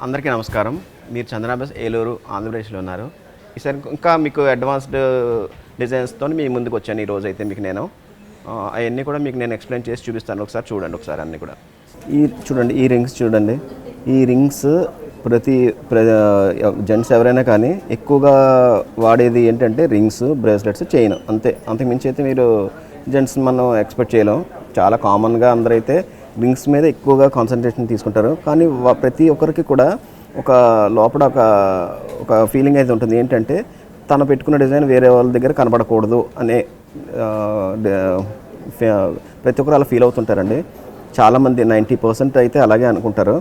అందరికీ నమస్కారం. మీరు చందనాబస్ ఏలూరు ఆంధ్రప్రదేశ్లో ఉన్నారు. ఈసారి ఇంకా మీకు అడ్వాన్స్డ్ డిజైన్స్తో మీ ముందుకు వచ్చాను. ఈ రోజు అయితే మీకు నేను అవన్నీ కూడా మీకు నేను ఎక్స్ప్లెయిన్ చేసి చూపిస్తాను. ఒకసారి చూడండి. ఒకసారి అన్నీ కూడా చూడండి. ఈ రింగ్స్ చూడండి. ఈ రింగ్స్ ప్రతి జెంట్స్ ఎవరైనా కానీ ఎక్కువగా వాడేది ఏంటంటే రింగ్స్, బ్రేస్లెట్స్, చైన్, అంతకుమించి అయితే మీరు జెంట్స్ మనం ఎక్స్పెక్ట్ చేయలేం. చాలా కామన్గా అందరైతే రింగ్స్ మీద ఎక్కువగా కాన్సన్ట్రేషన్ తీసుకుంటారు. కానీ ప్రతి ఒక్కరికి కూడా ఒక లోపల ఒక ఫీలింగ్ అయితే ఉంటుంది. ఏంటంటే తను పెట్టుకున్న డిజైన్ వేరే వాళ్ళ దగ్గర కనబడకూడదు అనే ప్రతి ఒక్కరు అలా ఫీల్ అవుతుంటారండి. చాలామంది 90% అయితే అలాగే అనుకుంటారు.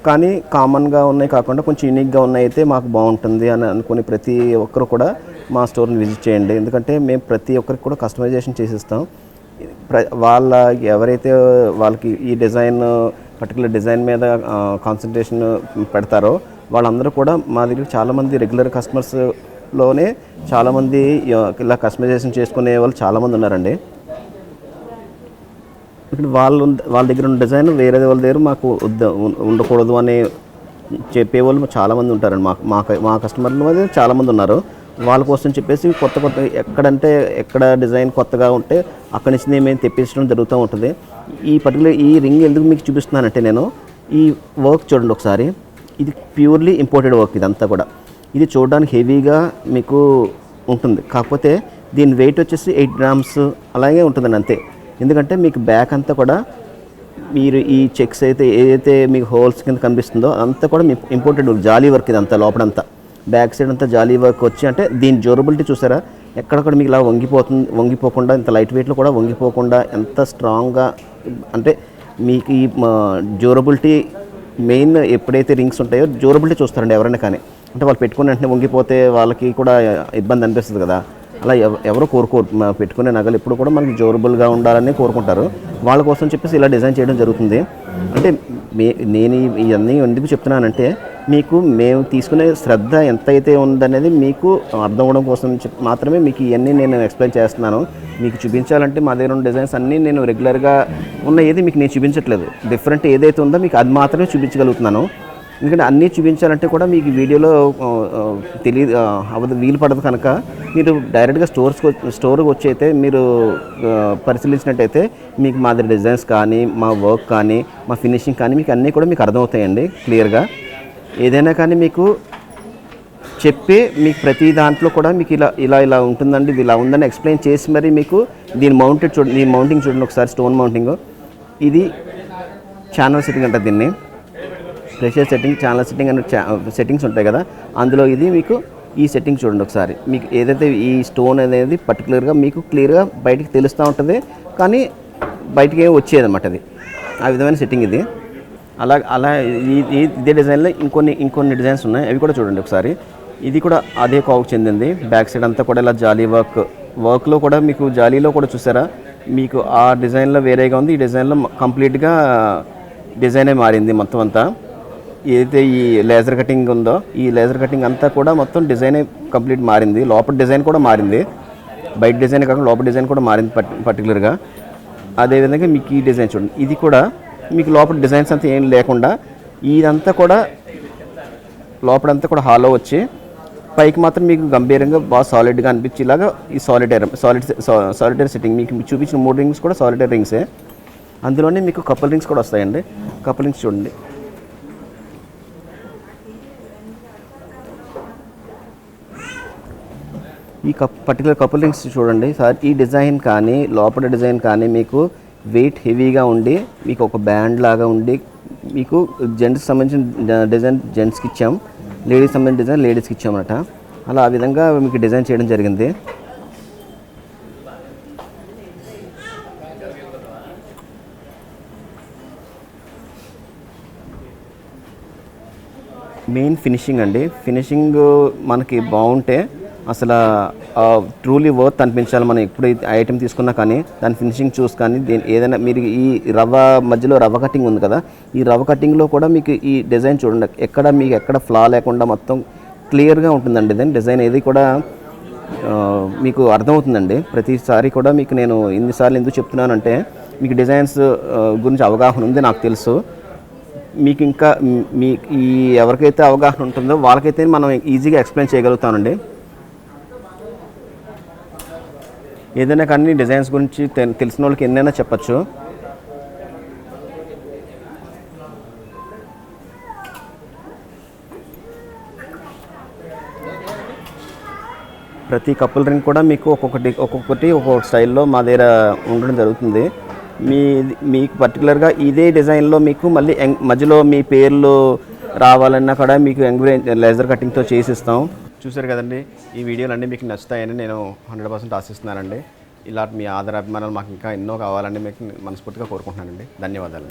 కానీ కామన్గా ఉన్నాయి కాకుండా కొంచెం యూనిక్గా ఉన్నాయి అయితే మాకు బాగుంటుంది అని అనుకుని ప్రతి ఒక్కరు కూడా మా స్టోర్ని విజిట్ చేయండి. ఎందుకంటే మేము ప్రతి ఒక్కరికి కూడా కస్టమైజేషన్ చేసిస్తాం. ఎవరైతే వాళ్ళకి ఈ పర్టికులర్ డిజైన్ మీద కాన్సన్ట్రేషన్ పెడతారో వాళ్ళందరూ కూడా మా దగ్గర చాలామంది రెగ్యులర్ కస్టమర్స్లోనే చాలామంది ఇలా కస్టమైజేషన్ చేసుకునే వాళ్ళు చాలామంది ఉన్నారండి. ఇక్కడ వాళ్ళ దగ్గర ఉన్న డిజైన్ వేరే వాళ్ళ దగ్గర మాకు ఉండకూడదు అని చెప్పేవాళ్ళు చాలామంది ఉంటారండి. మా కస్టమర్లు మీద చాలామంది ఉన్నారు. వాళ్ళ కోసం చెప్పేసి కొత్త ఎక్కడ డిజైన్ కొత్తగా ఉంటే అక్కడి నుంచి మేము తెప్పించడం జరుగుతూ ఉంటుంది. ఈ రింగ్ ఎందుకు మీకు చూపిస్తున్నానంటే నేను ఈ వర్క్ చూడండి ఒకసారి. ఇది ప్యూర్లీ ఇంపోర్టెడ్ వర్క్. ఇదంతా కూడా ఇది చూడడానికి హెవీగా మీకు ఉంటుంది. కాకపోతే దీని వెయిట్ వచ్చేసి 8 grams అలాగే ఉంటుందండి అంతే. ఎందుకంటే మీకు బ్యాక్ అంతా కూడా మీరు ఈ చెక్స్ అయితే ఏదైతే మీకు హోల్స్ కింద కనిపిస్తుందో అదంతా కూడా మీ ఇంపోర్టెడ్ వర్క్, జాలీ వర్క్. ఇదంతా లోపలంతా బ్యాక్ సైడ్ అంతా జాలీ వర్క్ వచ్చి అంటే దీని డ్యూరబిలిటీ చూసారా? ఎక్కడక్కడ మీకు ఇలా వంగిపోకుండా ఇంత లైట్ వెయిట్లో కూడా వంగిపోకుండా ఎంత స్ట్రాంగ్గా అంటే మీకు ఈ డ్యూరబిలిటీ మెయిన్ ఎప్పుడైతే రింగ్స్ ఉంటాయో డ్యూరబిలిటీ చూస్తారండి ఎవరైనా కానీ. అంటే వాళ్ళు పెట్టుకుని వెంటనే వంగిపోతే వాళ్ళకి కూడా ఇబ్బంది అనిపిస్తుంది కదా. అలా ఎవరో కోరుకోరు. పెట్టుకునే నగలు ఎప్పుడు కూడా మనకి డ్యూరబుల్గా ఉండాలని కోరుకుంటారు. వాళ్ళ కోసం చెప్పేసి ఇలా డిజైన్ చేయడం జరుగుతుంది. అంటే నేను ఇవన్నీ ఎందుకు చెప్తున్నానంటే మీకు మేము తీసుకునే శ్రద్ధ ఎంతైతే ఉందనేది మీకు అర్థం అవ్వడం కోసం మాత్రమే మీకు ఇవన్నీ నేను ఎక్స్ప్లెయిన్ చేస్తున్నాను. మీకు చూపించాలంటే మా దగ్గర ఉన్న డిజైన్స్ అన్నీ నేను రెగ్యులర్గా ఉన్న ఏది మీకు నేను చూపించట్లేదు. డిఫరెంట్ ఏదైతే ఉందో మీకు అది మాత్రమే చూపించగలుగుతున్నాను. ఎందుకంటే అన్నీ చూపించాలంటే కూడా మీకు వీడియోలో వీలు పడదు. కనుక మీరు డైరెక్ట్గా స్టోర్కి వచ్చి అయితే మీరు పరిశీలించినట్టయితే మీకు మా దగ్గర డిజైన్స్ కానీ, మా వర్క్ కానీ, మా ఫినిషింగ్ కానీ మీకు అన్నీ కూడా మీకు అర్థమవుతాయండి క్లియర్గా. ఏదైనా కానీ మీకు మీకు ప్రతి దాంట్లో కూడా మీకు ఇలా ఉంటుందండి, ఇది ఇలా ఉందని ఎక్స్ప్లెయిన్ చేసి మరి మీకు దీని మౌంటింగ్ చూడండి ఒకసారి. స్టోన్ మౌంటింగ్ ఇది ఛానల్ సెట్టింగ్ అంటారు దీన్ని. ప్రెషర్ సెట్టింగ్, ఛానల్ సెట్టింగ్ అనే సెట్టింగ్స్ ఉంటాయి కదా, అందులో ఇది మీకు ఈ సెట్టింగ్ చూడండి ఒకసారి. మీకు ఏదైతే ఈ స్టోన్ అనేది పర్టికులర్గా మీకు క్లియర్గా బయటికి తెలుస్తూ ఉంటుంది, కానీ బయటికి ఏమి వచ్చేది అన్నమాట. అది ఆ విధమైన సెట్టింగ్ ఇది. అలా ఇదే డిజైన్లో ఇంకొన్ని డిజైన్స్ ఉన్నాయి. అవి కూడా చూడండి ఒకసారి. ఇది కూడా అదే కావుకు చెందింది. బ్యాక్ సైడ్ అంతా కూడా ఇలా జాలీ వర్క్లో కూడా మీకు జాలీలో కూడా చూసారా, మీకు ఆ డిజైన్లో వేరేగా ఉంది. ఈ డిజైన్లో కంప్లీట్గా డిజైనే మారింది మొత్తం అంతా. ఏదైతే ఈ లేజర్ కటింగ్ ఉందో ఈ లేజర్ కటింగ్ అంతా కూడా మొత్తం డిజైనే కంప్లీట్ మారింది. లోపల డిజైన్ కూడా మారింది. బయట డిజైన్ కాకుండా లోపల డిజైన్ కూడా మారింది పర్టికులర్గా. అదేవిధంగా మీకు ఈ డిజైన్ చూడండి. ఇది కూడా మీకు లోపల డిజైన్స్ అంతా ఏం లేకుండా ఇదంతా కూడా లోపలంతా కూడా హాలో వచ్చి పైకి మాత్రం మీకు గంభీరంగా బాగా సాలిడ్గా అనిపించేలాగా ఈ సాలిటరీ సెట్టింగ్. మీకు చూపించిన 3 రింగ్స్ కూడా సాలిటరీ రింగ్సే. అందులోనే మీకు కపుల్ రింగ్స్ కూడా వస్తాయండి. కపుల్ రింగ్స్ చూడండి. ఈ పర్టికులర్ కపుల్ రింగ్స్ చూడండి సార్. ఈ డిజైన్ కానీ లోపల డిజైన్ కానీ మీకు వెయిట్ హెవీగా ఉండి మీకు ఒక బ్యాండ్ లాగా ఉండి మీకు జెంట్స్కి సంబంధించిన డిజైన్ జెంట్స్కి ఇచ్చాం, లేడీస్కి సంబంధించిన డిజైన్ లేడీస్కి ఇచ్చామన్నమాట. అలా ఆ విధంగా మీకు డిజైన్ చేయడం జరిగింది. మెయిన్ ఫినిషింగ్ అండి. ఫినిషింగ్ మనకి బాగుంటే అసలు ట్రూలీ వర్త్ అనిపించాలి. మనం ఎప్పుడు ఐటెం తీసుకున్నా కానీ దాని ఫినిషింగ్ చూసి కానీ ఏదైనా మీరు ఈ మధ్యలో రవ్వ కటింగ్ ఉంది కదా, ఈ రవ్వ కటింగ్లో కూడా మీకు ఈ డిజైన్ చూడండి. మీకు ఎక్కడ ఫ్లా లేకుండా మొత్తం క్లియర్గా ఉంటుందండి. డిజైన్ ఏది కూడా మీకు అర్థమవుతుందండి. ప్రతిసారి కూడా మీకు నేను ఇన్నిసార్లు ఎందుకు చెప్తున్నానంటే మీకు డిజైన్స్ గురించి అవగాహన ఉంది నాకు తెలుసు. మీకు ఇంకా మీ ఈ ఎవరికైతే అవగాహన ఉంటుందో వాళ్ళకైతే మనం ఈజీగా ఎక్స్ప్లెయిన్ చేయగలుగుతామండి. ఏదైనా కానీ డిజైన్స్ గురించి తెలిసిన వాళ్ళకి ఎన్నైనా చెప్పచ్చు. ప్రతి కపుల్ రింగ్ కూడా మీకు ఒక్కొక్కటి ఒక్కొక్క స్టైల్లో మా దగ్గర ఉండడం జరుగుతుంది. మీకు పర్టికులర్గా ఇదే డిజైన్లో మీకు మళ్ళీ మధ్యలో మీ పేర్లు రావాలన్నా కూడా మీకు లేజర్ కటింగ్తో చేసిస్తాం. చూసారు కదండి, ఈ వీడియోలు అన్నీ మీకు నచ్చుతాయని నేను 100% ఆశిస్తున్నానండి. ఇలా మీ ఆదర అభిమానాలు మాకు ఇంకా ఎన్నో కావాలని మీకు మనస్ఫూర్తిగా కోరుకుంటున్నానండి. ధన్యవాదాలు.